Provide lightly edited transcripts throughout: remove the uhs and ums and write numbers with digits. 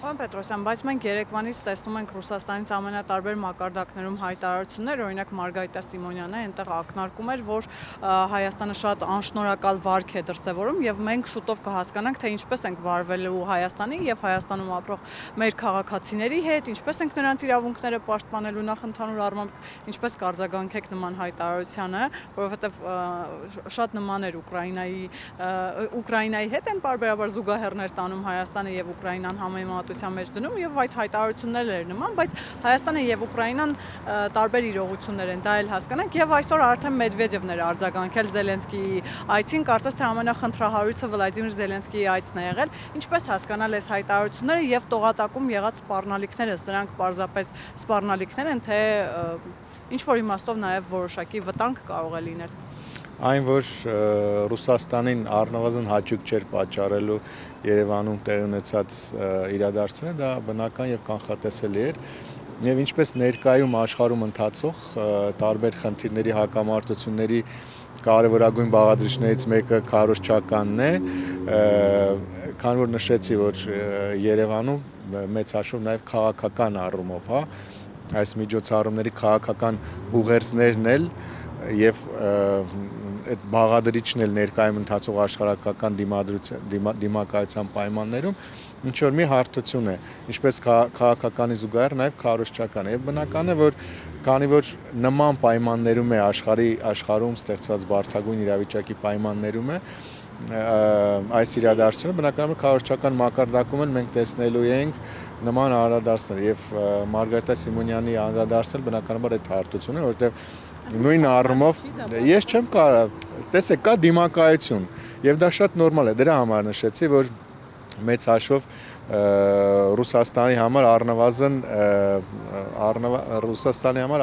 Պարոն Պետրոսյան, բայց մենք Երևանից տեսնում ենք Ռուսաստանից ամենատարբեր մակարդակներում հայտարարություններ, օրինակ Մարգարիտա Սիմոնյանը այնտեղ ակնարկում էր, որ Հայաստանը շատ անշնորհակալ վարք է դրսևորում եւ մենք շուտով կհասկանանք, թե ինչպես ենք վարվելու Հայաստանի եւ Հայաստանում ապրող մեր քաղաքացիների հետ, ինչպես ենք նրանց իրավունքները պաշտպանելու, նախ ընդհանուր առմամբ ինչպես կարձագանքեք նման հայտարարությանը, որովհետեւ շատ նման էր Ուկրաինայի հետ են բարբերաբար զուգահեռներ տանում Հայաստանը եւ Ուկրաինան համեմատության մեջ դնում եւ այդ հայտարարություններն էր նման, բայց Հայաստանը եւ Ուկրաինան տարբեր իրողություններ են, դա էլ հասկանանք եւ այսօր արդեն Մեդվեդևն էր արձագանքել Զելենսկիի այցին, կարծես թե ամենախնդրահարույցը Վլադիմիր Զելենսկիի այցն է եղել, ինչպես հասկանալ այս հայտարարությունները եւ տողատակում եղած սպառնալիքները, սրանք պարզապես սպառնալիքներ են, թե ինչ որ իմաստով նաեւ որոշակի վտանգ կարող է լինել։ Այն, որ Ռուսաստանին առնվազն հաճույք չէր պատճառելու Երևանում տեղի ունեցած իրադարձությունը, դա բնական եւ կանխատեսելի էր։ Եվ ինչպես ներկայում աշխարհում ընթացող տարբեր խնդիրների հակամարտությունների կարևորագույն բաղադրիչներից մեկը քարոզչականն է, քանի որ նշեցի, որ Երևանում մեծ հաշվով նաեւ քաղաքական առումով, այս միջոցառումների քաղաքական ուղերձներն էլ եւ այդ բաղադրիչն էլ ներկայում ընթացող աշխարհական դիմակայության պայմաններում ինչ որ մի հարթություն է, ինչպես քաղաքականի զուգահեռ նաև քարոզչական է եւ բնական է, որ քանի որ նման պայմաններում է աշխարհում ստեղծված բարդագույն իրավիճակի պայմաններում է այս իրադարձությունը, բնականաբար քարոզչական մակարդակում էլ մենք տեսնելու ենք նման անդրադարձներ եւ Մարգարիտա Սիմոնյանի անդրադարձել բնականաբար այդ հարթությունը, որովհետեւ նույն առումով ես չեմ կարող, տեսեք, կա դիմակայություն եւ դա շատ նորմալ է, դրա համար նշեցի, որ մեծ հաշվով Ռուսաստանի համար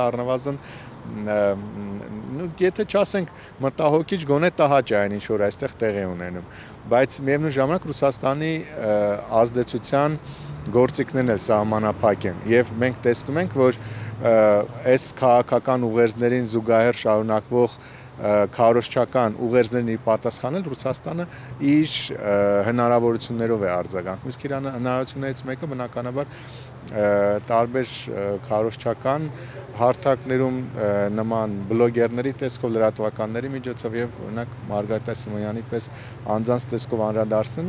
առնվազն եթե չասենք մտահոգիչ գոնե տհաճ է այն ինչ որ այստեղ տեղի ունենում, բայց միևնույն ժամանակ Ռուսաստանի ազդեցության գործիքներն էլ սահմանափակ են եւ մենք տեսնում ենք, որ այս քաղաքական ուղերձներին զուգահեռ շարունակվող քարոզչական ուղերձներին իր պատասխանել Ռուսաստանը իր հնարավորություններով է արձագանքում, իսկ իր հնարավորություններից մեկը բնականաբար տարբեր քարոզչական հարթակներում նման բլոգերների տեսքով, լրատվականների միջոցով եւ օրինակ Մարգարիտա Սիմոնյանի պես անձանց տեսքով անդրադարձնելն